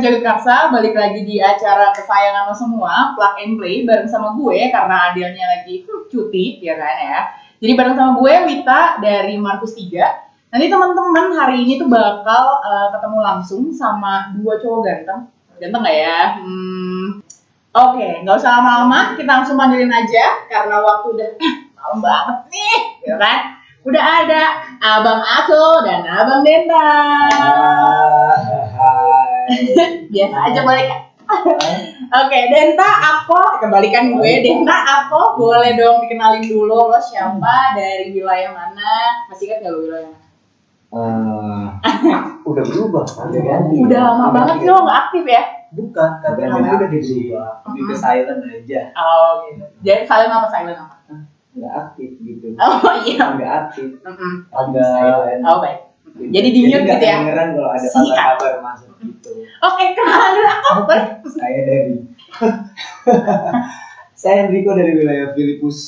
Jagat Karsa, balik lagi di acara kesayangan lo semua, Plug and Play, bareng sama gue, karena Adelnya lagi cuti, ya kan ya. Jadi bareng sama gue, Wita, dari Markus 3. Nanti teman-teman hari ini tuh bakal ketemu langsung sama dua cowok ganteng. Ganteng gak ya? Oke, gak usah lama-lama, kita langsung panggilin aja, karena waktu udah malam banget nih, ya kan? Udah ada Abang Ako dan Abang Denta. Biasa aja balik. Oke, Denta, Ako, kebalikan gue. Denta, Ako, boleh dong dikenalin dulu lo siapa, dari wilayah mana? Masih ingat nggak lo wilayah mana? Udah berubah kan? Udah lama banget sih lo nggak aktif ya? Bukan, tapi namanya udah berubah. Lebih ke silent aja. Oh gitu. Jadi silent apa? Nggak aktif gitu. Oh iya. Nggak aktif. Agak silent. Oh baik. Jadi di mute gitu ya? Kedengeran kalau ada kabar masuk gitu. Oke, kenalan dulu apa? Saya Enrico dari wilayah Filipus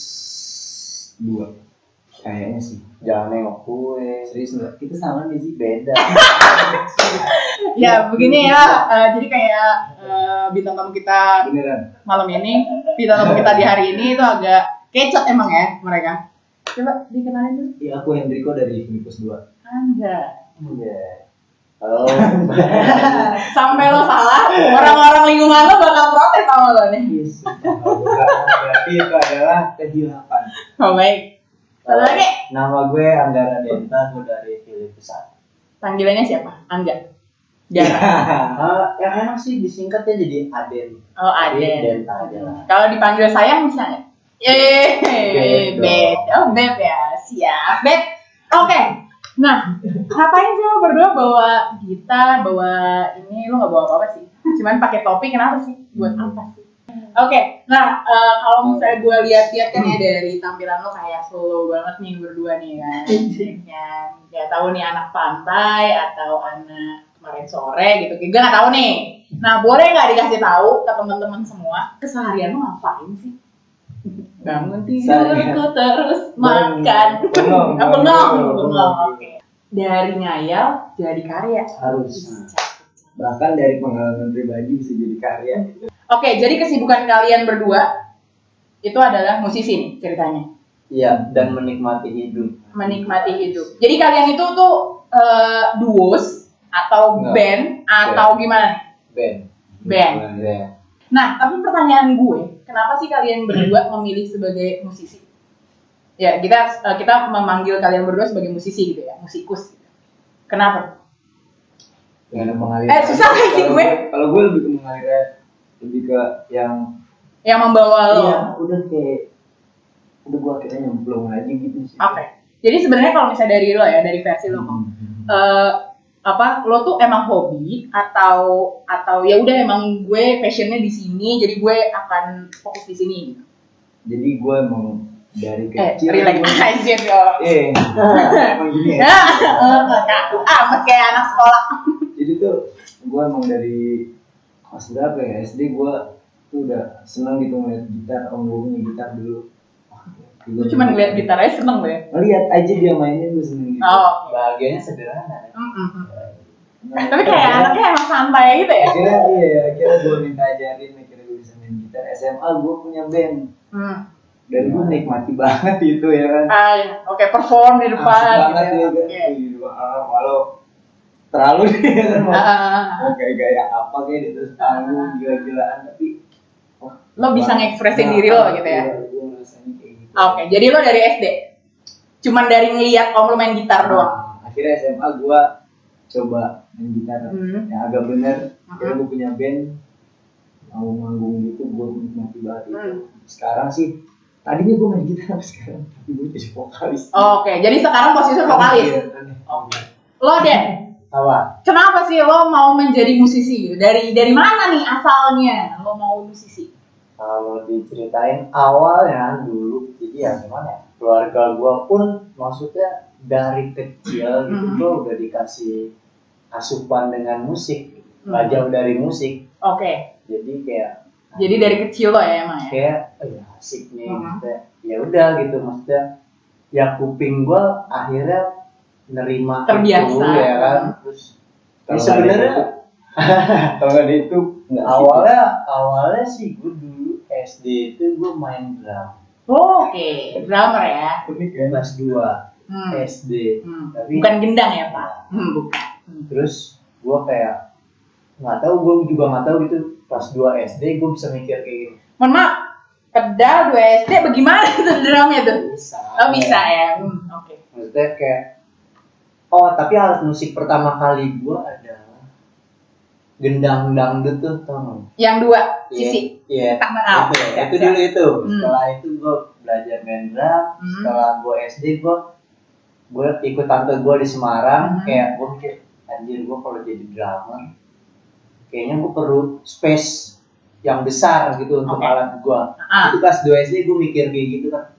2. Kayaknya sih. Jangan nengok gue. Serius nggak? Kita sama nih sih, beda. Ya begini ya, jadi kayak bintang tamu kita Beneran. malam ini, bintang tamu kita di hari ini itu agak kecot emang ya mereka. Coba dikenalin dulu. Iya, aku Enrico dari Filipus 2. Enggak. Halo. Sampai lo salah, orang-orang lingkungan lo bakal protes sama lo nih. Yes. Berarti itu adalah kehilapan. Oh baik. Satu lagi. Nama gue Anggara Denta, gue dari Filipus 1. Panggilannya siapa? Angga. Dara. Yang enak sih disingkatnya jadi Aden. Oh Aden. Denta aja lah. Kalau dipanggil sayang bisa nggak? Beb. Oh Beb ya, siap Beb. Oke. Nah, ngapain sih lo berdua bawa gitar, bawa ini, lo nggak bawa apa-apa sih? Cuman pakai topi, kenapa sih? Buat apa sih? Oke, nah kalau misalnya gue lihat-lihat kan ya dari tampilan lo kayak solo banget nih berdua nih kan. Ya tahu nih anak pantai atau anak kemarin sore gitu. Gue nggak tahu nih. Nah, boleh nggak dikasih tahu ke teman-teman semua keseharian lo ngapain sih? Bangun tidurku terus makan. Bengong. Oke. Dari ngayal jadi karya. Harus. Bahkan dari pengalaman pribadi bisa jadi karya. Oke, jadi kesibukan kalian berdua itu adalah musisi nih ceritanya. Iya, dan menikmati hidup. Menikmati hidup. Jadi kalian itu tuh duos atau band atau gimana? Band. Nah, tapi pertanyaan gue, kenapa sih kalian berdua memilih sebagai musisi? Ya, kita memanggil kalian berdua sebagai musisi gitu ya, musikus. Gitu. Kenapa? Ya, mengalir. Susah sih gue. Kalau gue lebih ke mengalir, lebih ke yang membawa lo. Iya, udah gue akhirnya nyemplung aja gitu sih. Oke. Jadi sebenarnya kalau misalnya dari lo ya, dari versi lo, lo tuh emang hobi atau ya udah emang gue passionnya di sini, jadi gue akan fokus di sini gitu. Jadi gue emang dari kecil relax aja dong. Emang gini ya. Kaku amat kayak anak sekolah. Jadi tuh gue emang dari kelas berapa ya, SD gue tuh udah seneng gitu ngeliat gitar. Om gue punya gitar dulu. Lu cuma ngeliat gitar aja seneng lo ya? Ngeliat aja dia mainin gue seneng gitu. Bahagianya sederhana. Tapi kayak anaknya emang santai gitu ya? Akhirnya gue minta ajarin, akhirnya gue bisa main gitar. SMA gue punya band. Dan gue nikmati banget itu ya kan. Oke, perform di depan. Asik banget gitu ya kan. Walau terlalu dia kan mau kayak gaya apa kayak di atas panggung gila-gilaan, tapi lo bisa ngekspresin diri lo gitu ya? Gue ngerasain kayak gitu. Oke, jadi lo dari SD? Cuman dari ngeliat om lo main gitar doang? Akhirnya SMA gue coba main gitar yang agak bener. Akhirnya gue punya band, mau manggung gitu, gue nikmati banget itu. Sekarang sih, tadinya gue main gitar tapi sekarang gue jadi vokalis. Oke, jadi sekarang posisi vokalis? Oke. Lo Den? Apa? Kenapa sih lo mau menjadi musisi? Dari mana nih asalnya lo mau musisi? Kalau diceritain awalnya dulu, jadi ya gimana ya? Keluarga gue pun maksudnya dari kecil gitu gue udah dikasih asupan dengan musik, nggak jauh dari musik. Oke. Jadi dari kecil lo ya emang ya? Kayak asik nih, ya udah gitu maksudnya. Ya kuping gue akhirnya nerima terbiasa itu ya kan. Terus sebenarnya Kalau nggak di YouTube nggak sih? Awalnya sih gue dulu SD itu gue main drum Oh, oke. Drummer ya. Unik kan? kelas 2 Hmm. SD. Tapi Bukan gendang ya, Pak? Bukan. terus gue kayak nggak tahu, gue juga nggak tahu gitu kelas 2 SD gue bisa mikir kayak gini. Mohon maaf, pedal 2 SD bagaimana tuh drumnya tuh? Bisa. Oh, bisa ya. Oke. Maksudnya kayak tapi alat musik pertama kali gue adalah gendang dangdut tuh, tau nggak? Yang 2 sisi. Iya. Tak maaf. Itu dulu itu. Setelah itu gue belajar main drum. Setelah gue SD gue ikut tante gue di Semarang. Kayak gue mikir, anjir gue kalau jadi drummer kayaknya gue perlu space yang besar gitu untuk alat gue. Itu kelas 2 SD gue mikir kayak gitu kan.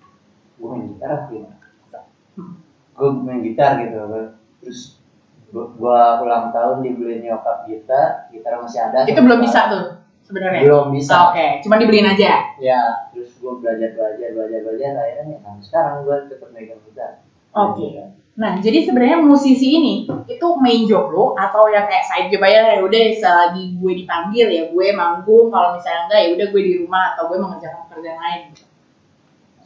Gue main gitar gimana? Gue main gitar gitu. Terus gue ulang tahun dibeliin nyokap gitar masih ada. Itu belum bisa tuh sebenarnya. Belum bisa. Oke, cuma dibeliin aja. Ya, terus gue belajar akhirnya ya sekarang gue tetap megang gitar. Oke. Nah, jadi sebenarnya musisi ini itu main job lo atau yang kayak side job aja, ya udah selagi gue dipanggil ya gue manggung, kalau misalnya enggak ya udah gue di rumah atau gue mengerjakan pekerjaan lain.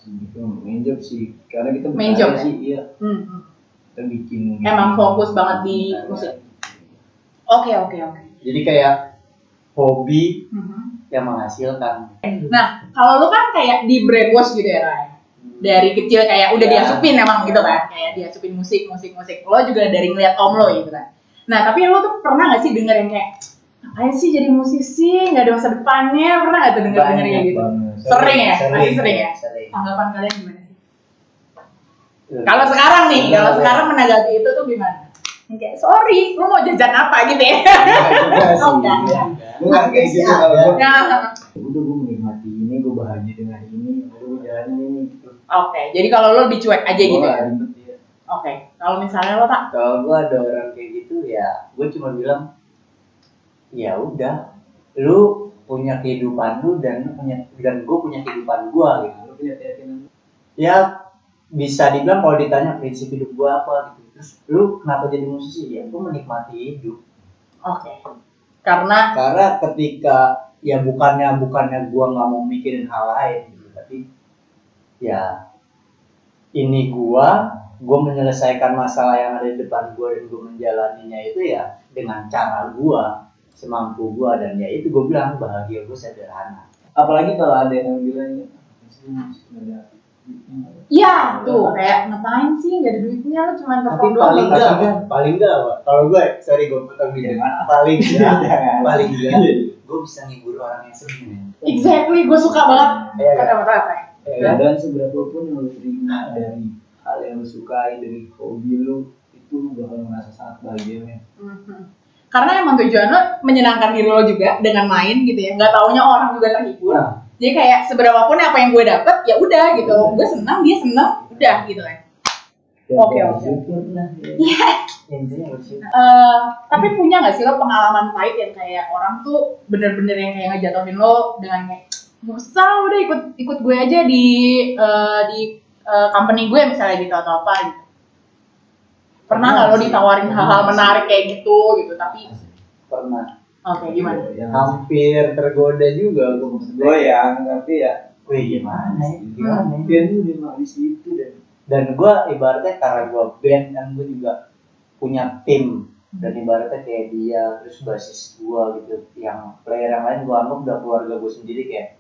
Itu main job sih, karena kita Main job, sih, iya. Kita bikin. Emang fokus banget di musik. Oke. Jadi kayak hobi yang menghasilkan. Nah, kalau lu kan kayak di brainwash gitu ya, Ray. Dari kecil kayak udah diasupin emang gitu kan, kayak diasupin musik. Lo juga dari ngeliat om lo gitu kan. Nah, tapi lo tuh pernah gak sih denger yang kayak ngapain sih jadi musisi, nggak ada masa depannya? Pernah nggak tuh denger kayak gitu? Sering ya? Sering. Tanggapan kalian gimana sih? Kalau sekarang nih, sekarang menanggapi itu tuh gimana? Kayak sorry, lu mau jajan apa gitu ya? Bukan kayak gitu kalau gue. Nah, Udah gue menikmati ini, gue bahagia dengan ini, udah gue jalanin ini gitu. Oke, jadi kalau lo lebih cuek aja gitu ya? Ribet ya. Oke, kalau misalnya lo tak? Kalau gue ada orang kayak gitu ya, gue cuma bilang, ya udah, lu punya kehidupan lu dan gue punya kehidupan gue gitu. Lu punya keyakinan? Ya bisa dibilang kalau ditanya prinsip hidup gue apa gitu, terus lu kenapa jadi musisi? Ya gue menikmati hidup. Oke. Karena Ketika ya bukannya gue nggak mau mikirin hal lain gitu, tapi ya ini gue menyelesaikan masalah yang ada di depan gue dan gue menjalaninya itu ya dengan cara gue semampu gue, dan ya itu gue bilang bahagia gue sederhana. Apalagi kalau ada yang bilang ya tuh kayak ngapain sih nggak ada duitnya, lo cuma Tapi perform doang. paling enggak kalau gue gue potong video, paling enggak gue bisa ngibur orang yang sedih. Exactly, gue suka banget Iya, kata-kata. dan seberapa pun yang lu terima dari hal yang lu sukai, dari hobi lu, itu lu bakal merasa sangat bahagia men. Karena emang tujuan lo menyenangkan diri lo juga dengan main gitu ya, nggak taunya orang juga terhibur. Jadi kayak seberapa pun apa yang gue dapet ya udah gitu, gue senang dia senang udah gitu kan. Oke. Iya. Tapi punya nggak sih lo pengalaman pahit yang kayak orang tuh bener-bener yang kayak ngejatuhin lo dengan kayak nggak usah, udah ikut gue aja di company gue misalnya gitu atau apa gitu. Pernah nggak lo ditawarin hal-hal menarik kayak gitu tapi Pernah. Oke, gimana? Hampir tergoda juga gue maksudnya. Yang tapi ya, Gimana? dia tuh udah di situ Dan gue ibaratnya karena gue band kan, gue juga punya tim, dan ibaratnya kayak dia terus basis gue gitu, yang player yang lain gue anggap udah keluarga gue sendiri, kayak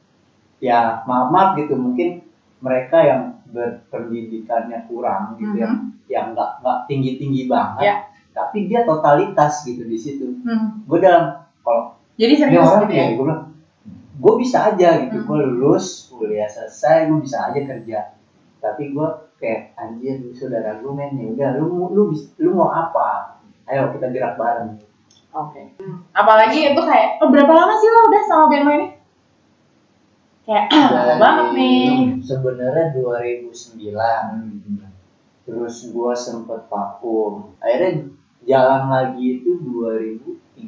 ya maaf gitu, mungkin mereka yang berpendidikannya kurang gitu, yang nggak tinggi banget, tapi dia totalitas gitu di situ. Gue dalam kalau jadi serius gitu ya? Gue bilang gue bisa aja gitu, gue lulus kuliah selesai gue bisa aja kerja, tapi gue kayak anjir saudara gue men, ya udah lu mau apa, ayo kita gerak bareng. Oke. Apalagi itu kayak berapa lama sih lo udah sama band lo ini? Kayak lama banget nih. Sebenarnya 2009. Terus gue sempet vakum. Akhirnya jalan lagi itu 2013.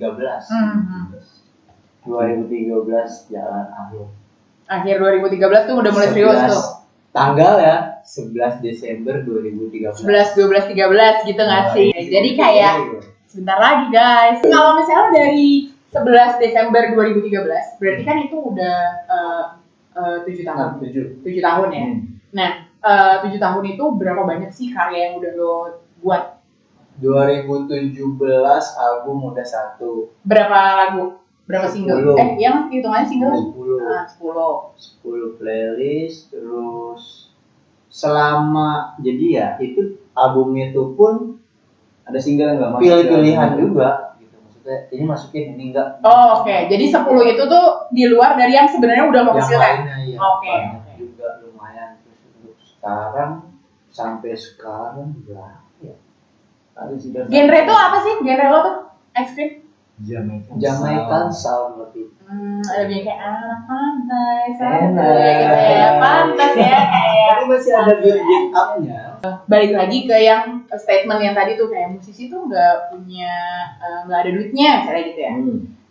2013 jalan akhir. Akhir 2013 tuh udah mulai serius tuh. Tanggal ya 11 Desember 2013. 11, 12, 13 gitu nggak sih? Jadi kayak sebentar lagi guys. Kalau misalnya dari 11 Desember 2013, berarti kan itu udah 7 tahun. 7 tahun ya. Nah, 7 tahun itu berapa banyak sih karya yang udah lo buat? 2017 album udah 1. Berapa lagu? Berapa single? 10. Yang hitungannya single? 10 playlist, terus selama jadi ya itu album itu pun ada single nggak masuk? Pilih-pilihan juga gitu. Maksudnya ini masukin ini enggak. Oh, oke. Jadi 10 itu tuh di luar dari yang sebenarnya udah lo Yang hasilkan. lainnya ya. Oke. Juga lumayan. Terus untuk sekarang sampai sekarang berapa ya? Genre itu apa sih? Genre lo tuh? Ekstrim? Jamaican sound lebih. Lebih kayak anak pantai, Enak. gitu ya. Pantas ya kayak. Tapi masih ada beat up-nya. Balik lagi ke yang statement yang tadi tuh kayak musisi tuh nggak punya nggak ada duitnya misalnya gitu ya.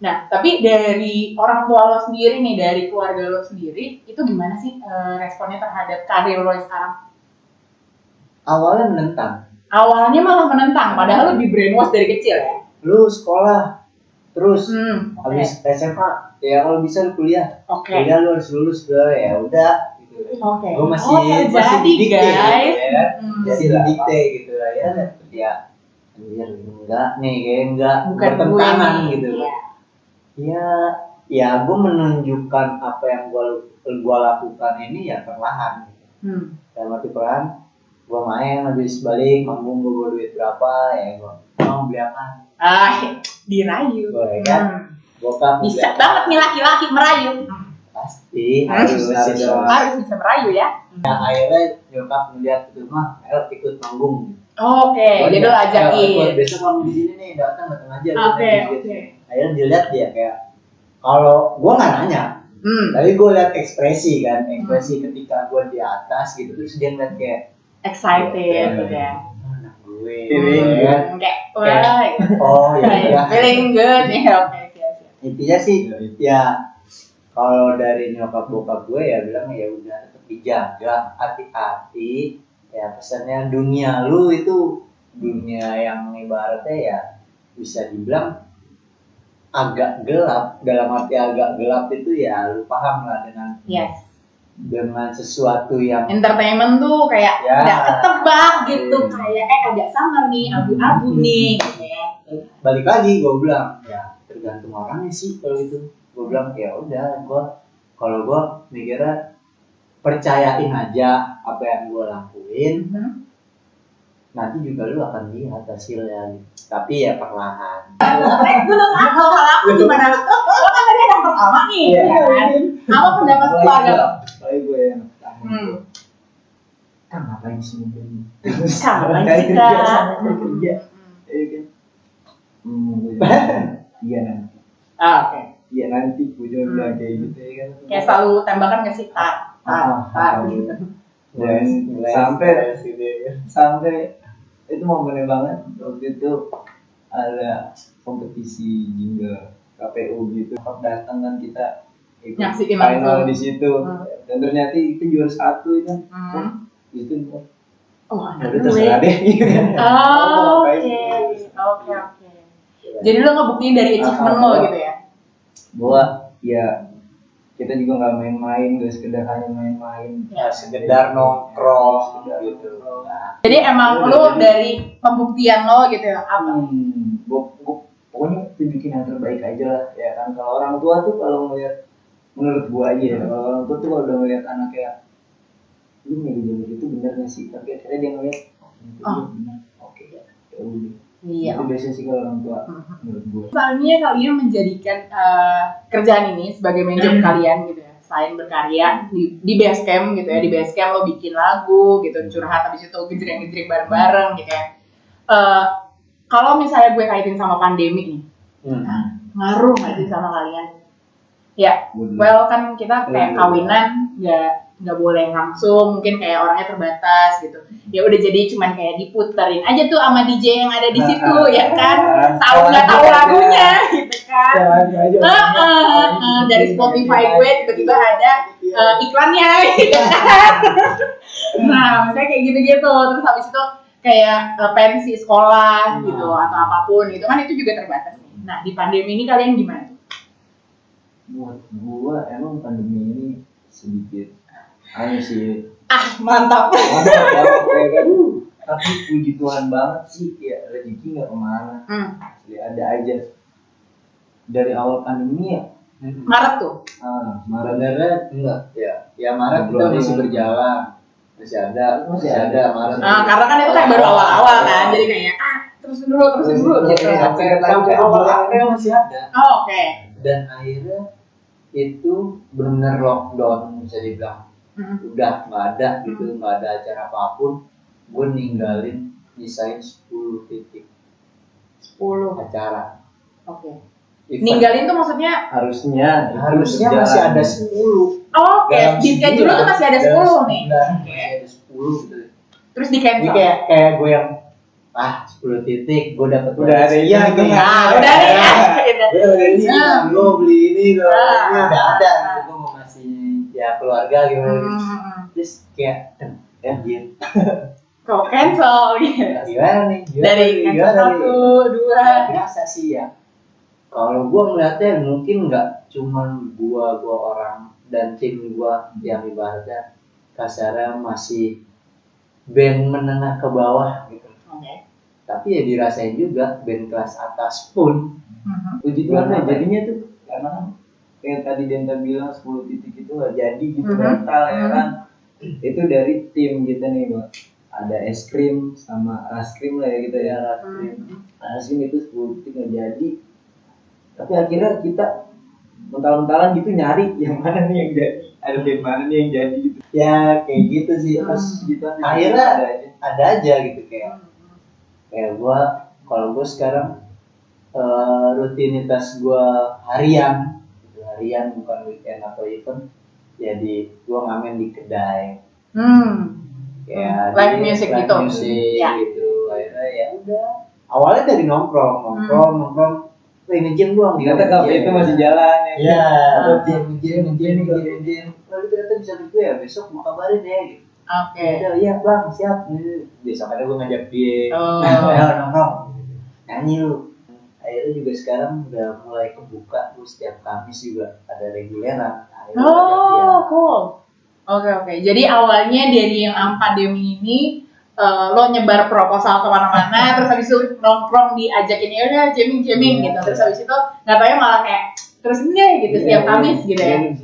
Nah tapi dari orang tua lo sendiri nih, dari keluarga lo sendiri itu gimana sih responnya terhadap karir lo sekarang? Awalnya menentang. Awalnya malah menentang, padahal lo di brainwash dari kecil ya. Lu sekolah terus habis Oke. SMA ya kalau bisa lu kuliah. Oke. Kuliah lu harus lulus dulu ya udah gitu. Oke. Gue masih jadi didikte guys. gitu ya. Jadi Silakan. didikte gitu lah ya. Ya anjir enggak nih kayak enggak Bukan gue bertentangan nih. gitu. Iya. Ya gue menunjukkan apa yang gue lakukan ini ya perlahan gitu. Dalam arti perlahan gue main habis balik manggung gue bawa duit berapa ya gue mau beli apa Dirayu. boleh kan bokap beli Bisa apa? banget nih laki-laki merayu. Pasti harus dong. Harus bisa merayu ya. Nah, akhirnya nyokap ngeliat ke rumah, ayo ikut manggung. Oke, jadi lo ajakin. Besok kamu di sini nih, datang aja. Oke. Akhirnya dilihat dia kayak, kalau gua nggak nanya, tapi gua lihat ekspresi kan, ekspresi ketika gua di atas gitu, terus dia ngeliat kayak Excited gitu ya. anak gue, Kayak wah. oh ya. Feeling good ya. Oke. Intinya sih, ya kalau dari nyokap bokap gue ya bilang ya udah tetap dijaga, hati-hati. Ya pesannya dunia lu itu dunia yang ibaratnya ya bisa dibilang agak gelap. Dalam arti agak gelap itu ya lu paham lah dengan sesuatu yang Entertainment tuh kayak Ya. nggak ketebak gitu, kayak agak samar nih, abu-abu nih gitu ya. balik lagi gue bilang ya tergantung orangnya sih kalau itu. Gue bilang ya udah kalau gue mikirnya percayain aja apa yang gue lakuin, nanti juga lu akan lihat hasilnya gitu. Tapi ya perlahan. Gue dong kalau aku gimana? Lo kan tadi yang pertama nih, Iya. ya kan? Apa pendapat keluarga lo? Baik gue yang pertama. Kan ngapain sih mungkin? Sama Kayak kita. kerja sama kerja. Iya kan? Iya nanti. Oke. Iya nanti gue juga bilang kayak gitu ya kan. Kayak selalu tembakan nggak sih tar gitu. Dan sampai itu momennya banget waktu itu ada kompetisi jingle KPU gitu. Datang kan kita ikut Nyaksiin final langsung. di situ dan ternyata itu juara 1 itu itu Oh, Ya udah terserah deh. Oke. Jadi lo ngebuktiin dari achievement lo gitu ya? bahwa ya kita juga nggak main-main, gak sekedar hanya main-main, Ya sekedar nongkrong gitu. Nah, Jadi emang lo dari pembuktian lo gitu ya? Apa? Gua pokoknya tunjukin yang terbaik aja lah ya kan. Kalau orang tua tuh kalau ngeliat, menurut gua aja ya, kalau orang tua tuh kalau udah ngeliat anaknya lu milih itu bener gak sih, tapi akhirnya dia ngeliat bener, oke ya udah. Iya. Itu biasanya sih kalau orang tua menurut gua. Misalnya kalian menjadikan kerjaan ini sebagai main job kalian gitu ya, selain berkarya di base camp gitu ya, di base camp lo bikin lagu gitu, curhat habis itu gejreng-gejreng bareng-bareng gitu ya. Kalau misalnya gue kaitin sama pandemi nih, ngaruh nggak sih sama kalian? Ya, well kan kita kayak kawinan nggak boleh langsung, mungkin kayak orangnya terbatas gitu. Ya udah jadi cuman kayak diputerin aja tuh sama DJ yang ada di situ ya kan, tahu nggak tahu lagunya gitu kan. Dari Spotify gue tiba-tiba ada iklannya gitu kan. Nah misalnya kayak gitu-gitu, terus habis itu kayak pensi sekolah gitu atau apapun gitu kan, itu juga terbatas nih. Nah di pandemi ini kalian gimana? Buat gua emang pandemi ini sedikit aneh sih. Mantap. Ada kayak kan. Tapi puji Tuhan banget sih, ya rezeki nggak kemana. Asli ada aja. Dari awal pandemi ya. Maret tuh. Maret enggak ya Maret kita masih berjalan, masih ada Maret. Karena kan itu kayak baru awal-awal kan, jadi kayak terusin dulu gitu. Sampai awal April masih ada. Oke. Dan akhirnya itu benar lockdown bisa dibilang. Udah nggak ada gitu, nggak ada acara apapun. Gue ninggalin nyisain 10 titik 10 acara. Oke. Ninggalin tuh maksudnya harusnya masih ada 10. Oke. Di schedule tuh masih ada 10 nih. Masih ada 10 gitu. Terus di cancel. Ini kayak gue yang 10 titik gue dapat udah ada iya itu udah nih gue beli ini udah ada gitu. Gue mau ngasih ya keluarga gimana gitu. Terus kayak gitu kok cancel gitu. Gimana nih? Dari cancel 1, 2 biasa sih ya. Kalau gue ngeliatnya mungkin nggak cuman gua orang dan tim gua yang ibaratnya kasarnya masih band menengah ke bawah gitu. Tapi ya dirasain juga band kelas atas pun. Puji Tuhan lah jadinya tuh, karena kan yang tadi Denta bilang 10 titik itu nggak jadi gitu mental ya kan. Itu dari tim kita nih, Mbak. Ada es krim sama krim lah ya gitu ya. Krim itu 10 titik nggak jadi. Tapi akhirnya kita mental-mentalan gitu nyari yang mana nih yang jadi. Ada band mana nih yang jadi gitu. Ya kayak gitu sih. Pas gitu akhirnya ada aja gitu kayak kalau gue sekarang rutinitas gue harian bukan weekend atau event, jadi gue ngamen di kedai live music gitu gitu. Akhirnya ya udah awalnya dari nongkrong ini gym doang di kafe itu masih jalan ya gym lalu ternyata bisa gitu ya, besok mau kabarin ya gitu. Iya bang, siap. Besok ada gue ngajak dia nongkrong nyanyi lu. Akhirnya juga sekarang udah mulai kebuka tuh, setiap Kamis juga ada reguleran. Cool. Oke. Jadi awalnya dari yang pandemi ini lo nyebar proposal kemana-mana, terus habis itu nongkrong diajakin ya udah jamming gitu. Terus habis itu nggak tahu malah kayak terus ini gitu setiap Kamis gitu ya.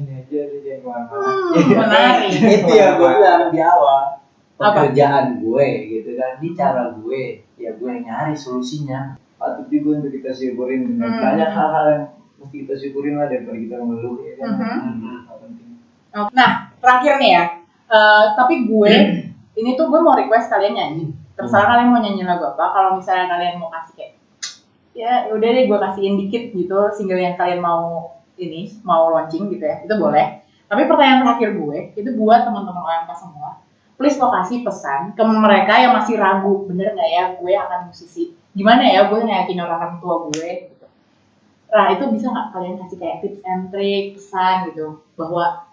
Menarik. Itu ya gue bilang di awal, pekerjaan gue gitu kan, di cara gue ya gue nyari solusinya. Patut juga untuk kita syukurin dengan banyak hal-hal yang mesti kita syukurin lah daripada kita ngeluh ya kan. Nah terakhir nih ya, tapi gue ini tuh gue mau request kalian nyanyi. Terserah kalian mau nyanyi lagu apa. Kalau misalnya kalian mau kasih kayak ya udah deh gue kasihin dikit gitu single yang kalian mau launching gitu ya, itu boleh. Tapi pertanyaan terakhir gue itu buat teman-teman OMK semua, please lo kasih pesan ke mereka yang masih ragu, bener nggak ya gue akan musisi, gimana ya gue ngeyakin orang tua gue gitu. Nah itu bisa nggak kalian kasih kayak tips and trick, pesan gitu bahwa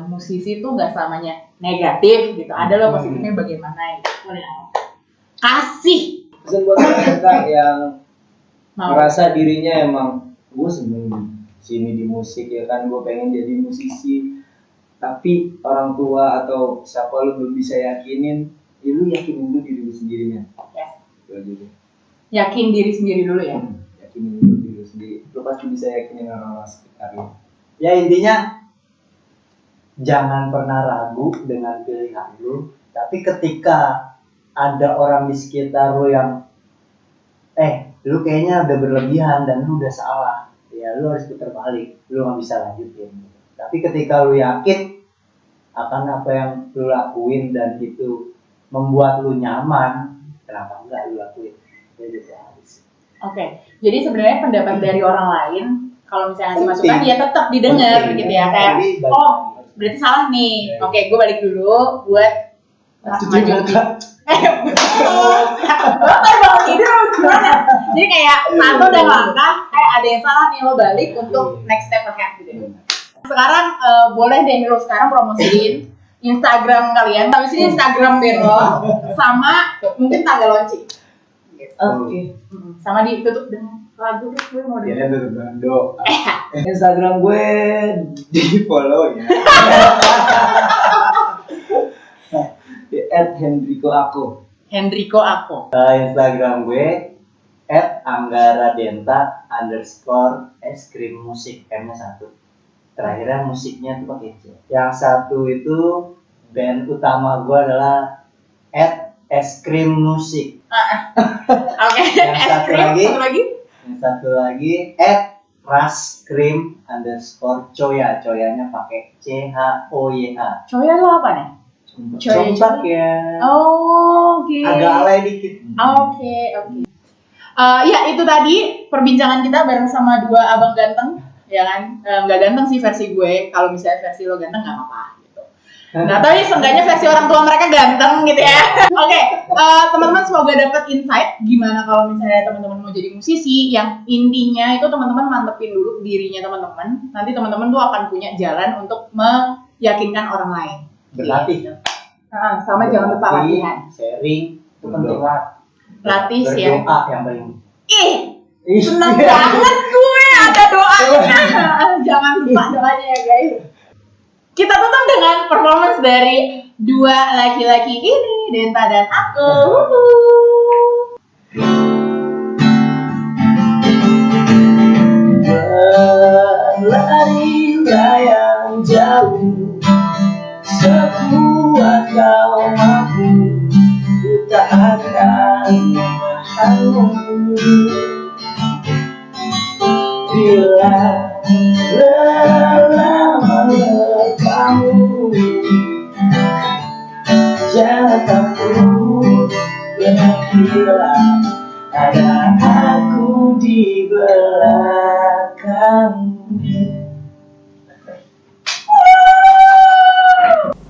musisi itu nggak selamanya negatif gitu, ada lo positifnya bagaimana gitu. Boleh kasih pesan buat mereka yang merasa dirinya emang gue seneng sini di musik ya kan, gue pengen jadi musisi, tapi orang tua atau siapa lu belum bisa yakinin, ya lu yakinin dulu diri lu sendirinya. Yakin diri sendiri dulu ya. Yakinin dulu diri lu sendiri, lu pasti bisa yakinin orang-orang sekitar lu. Ya intinya jangan pernah ragu dengan pilihan lu, tapi ketika ada orang di sekitar lu yang lu kayaknya udah berlebihan dan lu udah salah, ya lu harus putar balik, lu nggak bisa lanjutin. Tapi ketika lu yakin akan apa yang lu lakuin dan itu membuat lu nyaman, kenapa enggak lu lakuin? Oke, jadi sebenarnya pendapat dari orang lain kalau misalnya ngasih masukan ya tetap didengar gitu ya, kayak berarti salah nih. Oke, gue balik dulu buat maju. Bangun tidur gimana? Jadi kayak satu udah langkah, ada yang salah nih, lo balik untuk next step ahead gitu. Sekarang boleh deh lo sekarang promosiin Instagram kalian, habis ini Instagram band lo, sama mungkin tanggal launching. Oke. Sama ditutup dengan lagu deh, gue mau Ya denger. itu doa. Instagram gue di follow ya. Di @hendriko_ako. Hendriko Ako. Instagram gue @anggaradenta_es_krim_musik M-nya 1. Terakhirnya musiknya tuh pakai C. Yang satu itu band utama gue adalah @eskrimmusik. Oke. Yang satu lagi? Satu lagi. Yang satu lagi @raskrim_coya. Coyanya pakai CHOYA. Coya lo apa nih? Compak ya. Oh, oke. Agak alay dikit. Oke. Ya itu tadi perbincangan kita bareng sama dua abang ganteng, ya kan? Nggak ganteng sih versi gue. Kalau misalnya versi lo ganteng nggak apa-apa gitu. Nah, tapi seenggaknya versi orang tua mereka ganteng gitu ya. Oke, teman-teman semoga dapat insight gimana kalau misalnya teman-teman mau jadi musisi. Yang intinya itu teman-teman mantepin dulu dirinya teman-teman. Nanti teman-teman tuh akan punya jalan untuk meyakinkan orang lain. Berlatih. Sama jangan lupa latihan. Sharing itu penting banget. Latih sih ya. Berdoa yang paling. Senang banget gue ada doanya. Jangan lupa doanya ya guys. Kita tutup dengan performance dari dua laki-laki ini, Denta dan aku. Berlarilah yang jauh sekuat kau mampu, ku tak akan menahanmu. Bila lelah menerpamu, jangan takut, berhentilah, ada aku di belakangmu.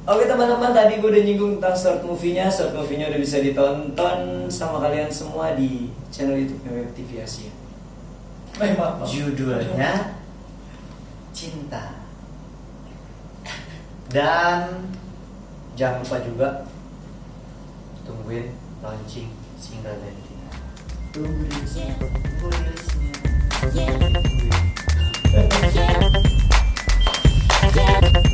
Oke teman-teman, tadi gue udah nyinggung tentang short movie-nya. Short movie-nya udah bisa ditonton sama kalian semua di channel YouTube-nya Web TV Asia. Judulnya Cinta. Dan jangan lupa juga tungguin launching single dari kita. Tunggu rilisnya. Yeah.